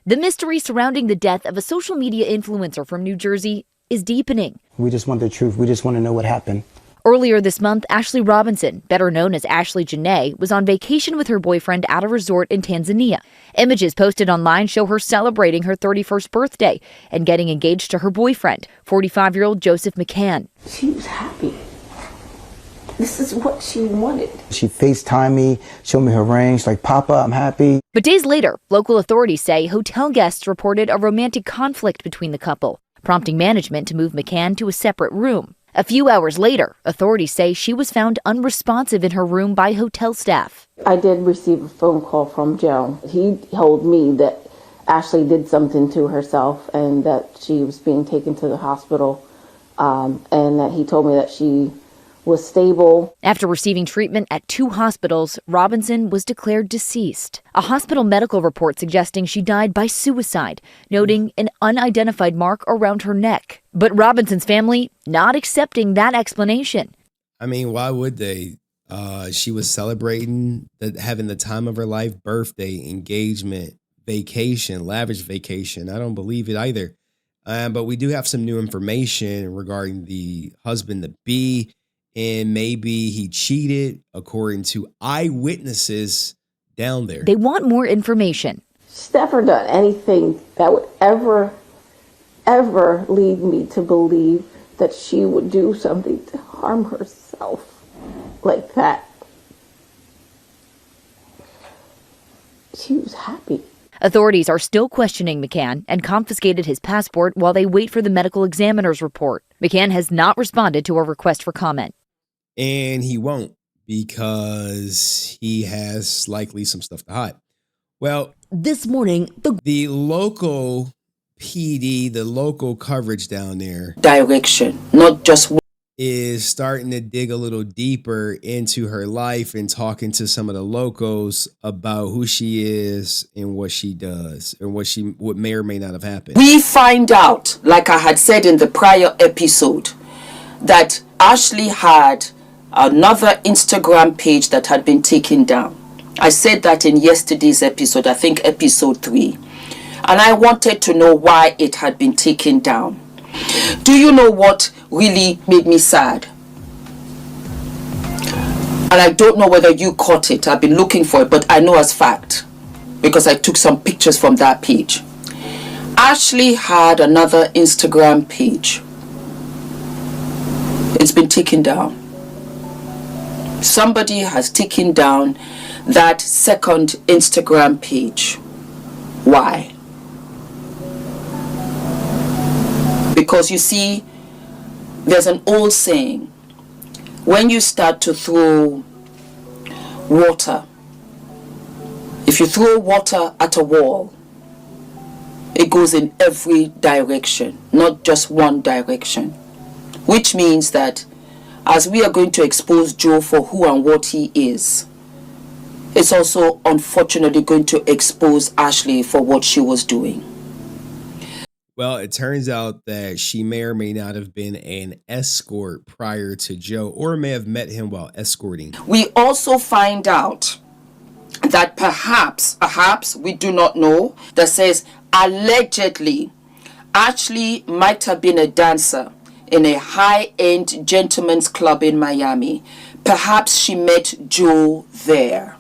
The mystery surrounding the death of a social media influencer from New Jersey is deepening. We just want the truth. We just want to know what happened. Earlier this month, Ashley Robinson, better known as Ashlee Jenae, was on vacation with her boyfriend at a resort in Tanzania. Images posted online show her celebrating her 31st birthday and getting engaged to her boyfriend, 45-year-old Joseph McCann. She was happy. This is what she wanted. She FaceTimed me, showed me her ring. She's like, Papa, I'm happy. But days later, local authorities say hotel guests reported a romantic conflict between the couple, prompting management to move McCann to a separate room. A few hours later, authorities say she was found unresponsive in her room by hotel staff. I did receive a phone call from Joe. He told me that Ashley did something to herself and that she was being taken to the hospital, and that he told me that she was stable. After receiving treatment at 2 hospitals, Robinson was declared deceased. A hospital medical report suggesting she died by suicide, noting an unidentified mark around her neck. But Robinson's family not accepting that explanation. I mean, why would they? She was celebrating having the time of her life, birthday, engagement, vacation, lavish vacation. I don't believe it either. But we do have some new information regarding the husband-to-be. And maybe he cheated, according to eyewitnesses down there. They want more information. She's never done anything that would ever lead me to believe that she would do something to harm herself like that. She was happy. Authorities are still questioning McCann and confiscated his passport while they wait for the medical examiner's report. McCann has not responded to a request for comment. And he won't, because he has likely some stuff to hide. Well, this morning, the local PD, the local coverage down there, direction, not just is starting to dig a little deeper into her life and talking to some of the locals about who she is and what she does and what may or may not have happened. We find out, like I had said in the prior episode, that Ashley had another Instagram page that had been taken down. I said that in yesterday's episode, I think episode 3. And I wanted to know why it had been taken down. Do you know what really made me sad? And I don't know whether you caught it. I've been looking for it, but I know as fact, because I took some pictures from that page. Ashley had another Instagram page. It's been taken down. Somebody has taken down that second Instagram page. Why? Because you see, there's an old saying, when you start to throw water, if you throw water at a wall, it goes in every direction, not just one direction. Which means that as we are going to expose Joe for who and what he is, it's also unfortunately going to expose Ashley for what she was doing. Well, it turns out that she may or may not have been an escort prior to Joe, or may have met him while escorting. We also find out that perhaps, we do not know, that says allegedly Ashley might have been a dancer in a high-end gentleman's club in Miami. Perhaps she met Joe there.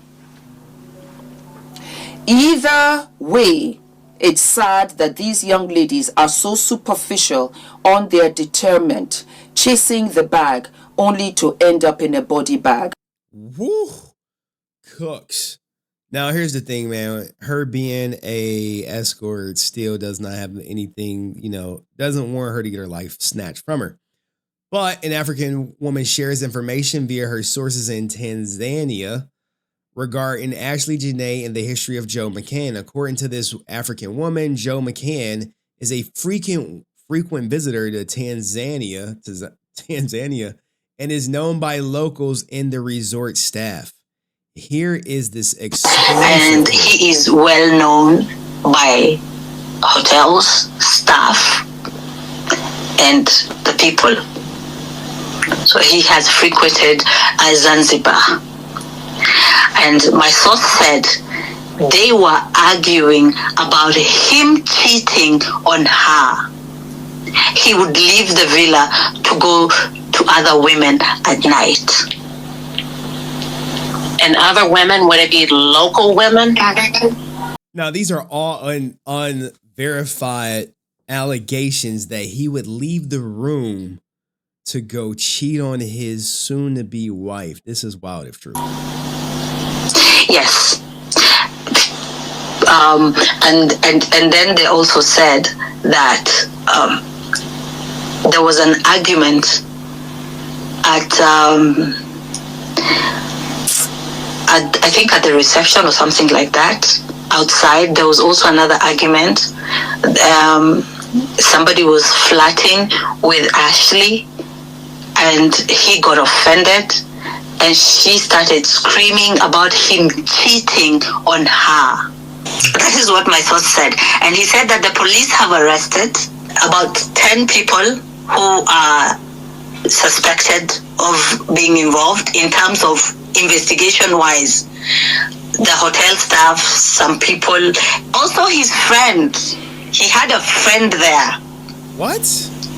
Either way, it's sad that these young ladies are so superficial on their determinant, chasing the bag only to end up in a body bag. Woo! Cooks. Now, here's the thing, man. Her being a escort still does not have anything, doesn't warrant her to get her life snatched from her. But an African woman shares information via her sources in Tanzania regarding Ashlee Jenae and the history of Joe McCann. According to this African woman, Joe McCann is a frequent visitor to Tanzania, and is known by locals in the resort staff. Here is this exclusive. And he is well known by hotels, staff, and the people. So he has frequented Zanzibar. And my source said they were arguing about him cheating on her. He would leave the villa to go to other women at night. And other women, would it be local women? Now, these are all unverified allegations that he would leave the room to go cheat on his soon-to-be wife. This is wild if true. Yes. And then they also said that there was an argument I think at the reception or something like that. Outside, there was also another argument. Somebody was flirting with Ashley, and he got offended, and she started screaming about him cheating on her. That is what my source said. And he said that the police have arrested about 10 people who are suspected of being involved in terms of investigation-wise. The hotel staff, some people, also his friend. He had a friend there. What?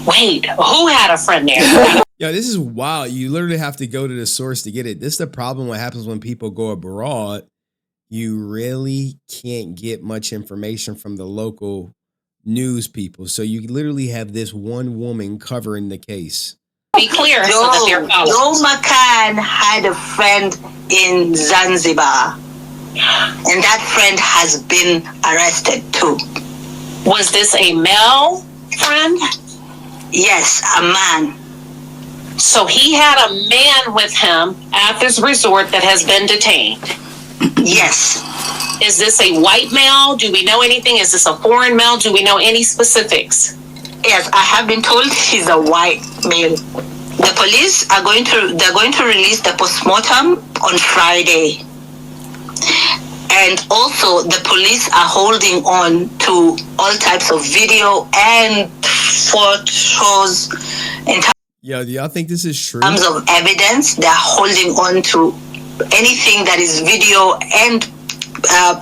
Wait, who had a friend there? Yo, this is wild. You literally have to go to the source to get it. This is the problem what happens when people go abroad. You really can't get much information from the local news people. So you literally have this one woman covering the case. Be clear so that they're following. Joe McCann had a friend in Zanzibar, and that friend has been arrested too. Was this a male friend? Yes, a man. So he had a man with him at this resort that has been detained. Yes. Is this a white male? Do we know anything? Is this a foreign male? Do we know any specifics? Yes, I have been told he's a white male. The police are going to release the postmortem on Friday. And also the police are holding on to all types of video and photos in Yo, do y'all think this is true? terms of evidence. They're holding on to anything that is video and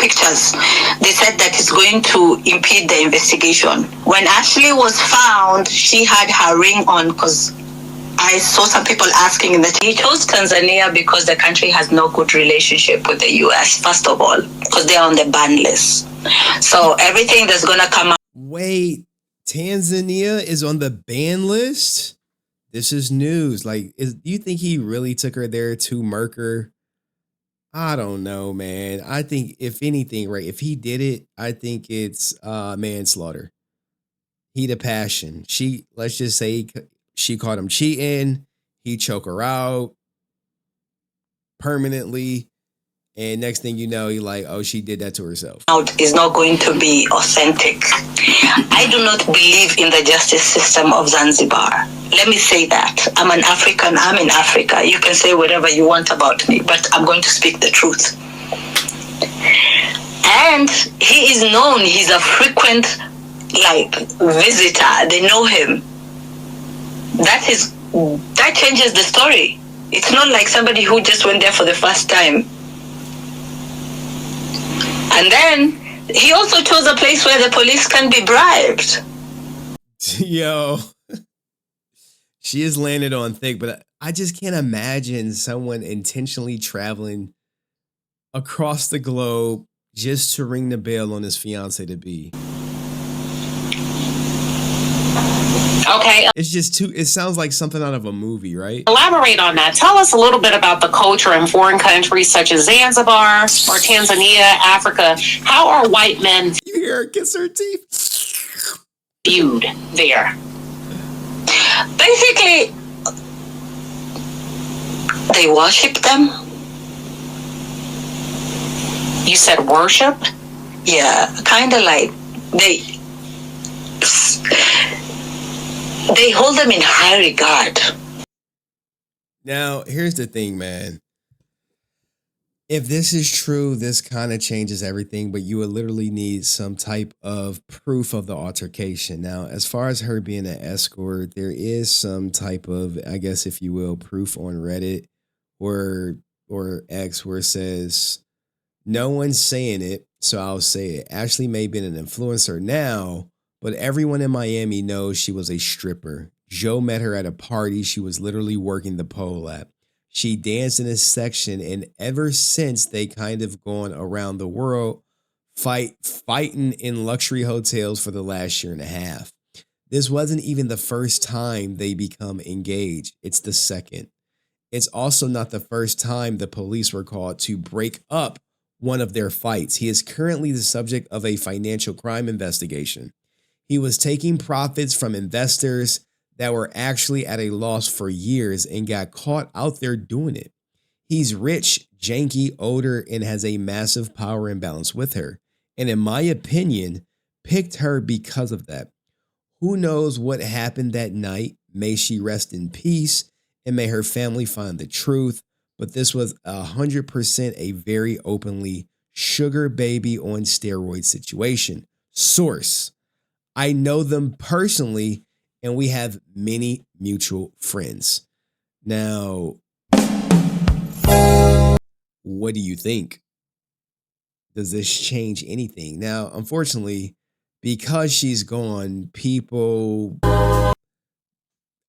pictures. They said that it's going to impede the investigation. When Ashley was found, she had her ring on, because I saw some people asking in the he chose Tanzania because the country has no good relationship with the US, first of all, because they're on the ban list. So everything that's gonna come out. Wait, Tanzania is on the ban list? This is news. Like, do you think he really took her there to murk her? I don't know, man. I think if anything, right, if he did it, I think it's manslaughter. Heat of passion. Let's just say she caught him cheating. He choked her out permanently. And next thing you know, you're like, oh, she did that to herself. Is not going to be authentic. I do not believe in the justice system of Zanzibar. Let me say that. I'm an African. I'm in Africa. You can say whatever you want about me, but I'm going to speak the truth. And he is known. He's a frequent, visitor. They know him. That changes the story. It's not like somebody who just went there for the first time. And then he also chose a place where the police can be bribed. Yo, she is landed on thick, but I just can't imagine someone intentionally traveling across the globe just to ring the bell on his fiance to be. Okay. It's just it sounds like something out of a movie, right? Elaborate on that. Tell us a little bit about the culture in foreign countries such as Zanzibar or Tanzania, Africa. How are white men You hear her kiss her teeth? viewed there? Basically, they worship them. You said worship? Yeah, kind of like they hold them in high regard. Now, here's the thing, man. If this is true, this kind of changes everything, but you would literally need some type of proof of the altercation. Now, as far as her being an escort, there is some type of, I guess, if you will, proof on Reddit or X where it says No one's saying it, so I'll say it. Ashley may be an influencer now, but everyone in Miami knows she was a stripper. Joe met her at a party she was literally working the pole at. She danced in a section, and ever since they kind of gone around the world fighting in luxury hotels for the last year and a half. This wasn't even the first time they become engaged. It's the second. It's also not the first time the police were called to break up one of their fights. He is currently the subject of a financial crime investigation. He was taking profits from investors that were actually at a loss for years and got caught out there doing it. He's rich, janky, older, and has a massive power imbalance with her. And in my opinion, picked her because of that. Who knows what happened that night? May she rest in peace and may her family find the truth. But this was 100% a very openly sugar baby on steroids situation. Source: I know them personally and we have many mutual friends. Now, what do you think? Does this change anything? Now, unfortunately, because she's gone, people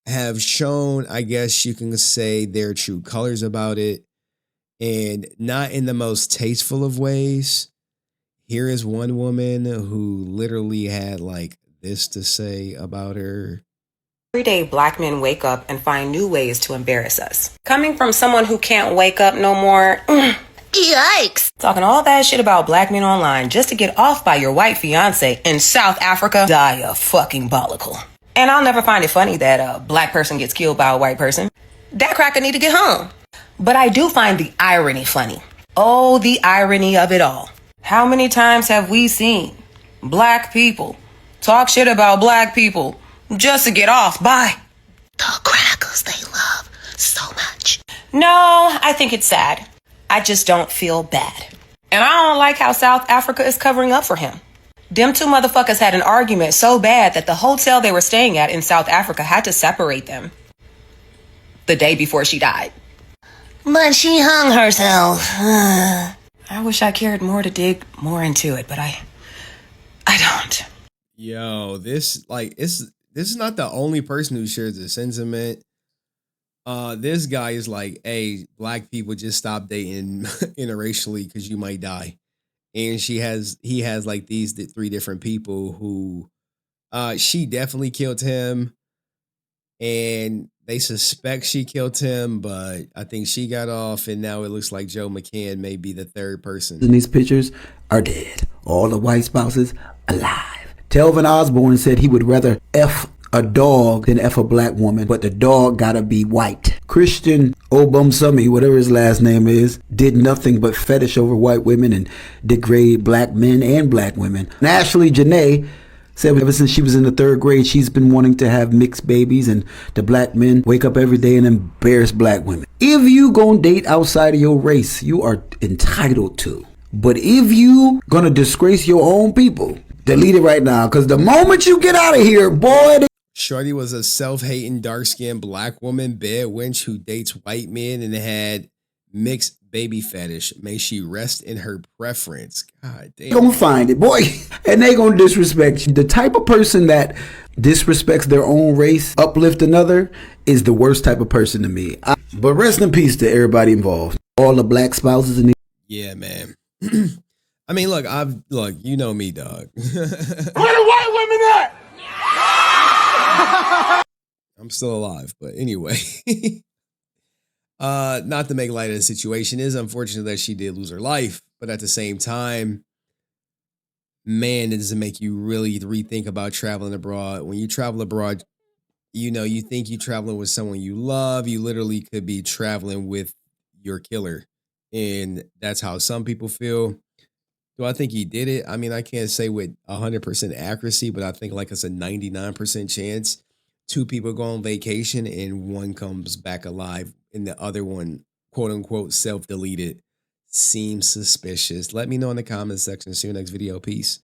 have shown, I guess you can say, their true colors about it, and not in the most tasteful of ways. Here is one woman who literally had like this to say about her. Every day, Black men wake up and find new ways to embarrass us. Coming from someone who can't wake up no more, yikes! Talking all that shit about Black men online just to get off by your white fiance in South Africa, diabolical. And I'll never find it funny that a Black person gets killed by a white person. That cracker need to get hung. But I do find the irony funny. Oh, the irony of it all. How many times have we seen Black people talk shit about Black people just to get off by the crackers they love so much? No, I think it's sad. I just don't feel bad. And I don't like how South Africa is covering up for him. Them two motherfuckers had an argument so bad that the hotel they were staying at in South Africa had to separate them the day before she died. But she hung herself. I wish I cared more to dig more into it, but I don't. Yo, this is not the only person who shares the sentiment. This guy is like, hey, Black people, just stop dating interracially because you might die. And he has like these three different people who she definitely killed him, and they suspect she killed him, but I think she got off, and now it looks like Joe McCann may be the third person. In these pictures are dead. All the white spouses alive. Telvin Osborne said he would rather F a dog than F a Black woman, but the dog gotta be white. Christian Obumsumi, whatever his last name is, did nothing but fetish over white women and degrade Black men and Black women. And Ashlee Jenae said ever since she was in the 3rd grade, she's been wanting to have mixed babies, and the Black men wake up every day and embarrass Black women. If you gonna date outside of your race, you are entitled to. But if you gonna disgrace your own people, delete it right now, because the moment you get out of here, boy. Shorty was a self-hating, dark-skinned Black woman, bed wench who dates white men and had mixed baby fetish. May she rest in her preference. God damn. Gonna find it, boy. And they gonna disrespect you. The type of person that disrespects their own race, uplift another, is the worst type of person to me. But rest in peace to everybody involved. All the Black spouses in the... Yeah, man. I mean, look, you know me, dog. Where the white women at? I'm still alive, but anyway. Not to make light of the situation, it is unfortunate that she did lose her life, but at the same time, man, it doesn't make you really rethink about traveling abroad. When you travel abroad, you know, you think you're traveling with someone you love. You literally could be traveling with your killer. And that's how some people feel. Do I think he did it? I mean, I can't say with 100% accuracy, but I think like it's a 99% chance. 2 people go on vacation and one comes back alive and the other one, quote unquote, self-deleted. Seems suspicious. Let me know in the comments section. See you next video. Peace.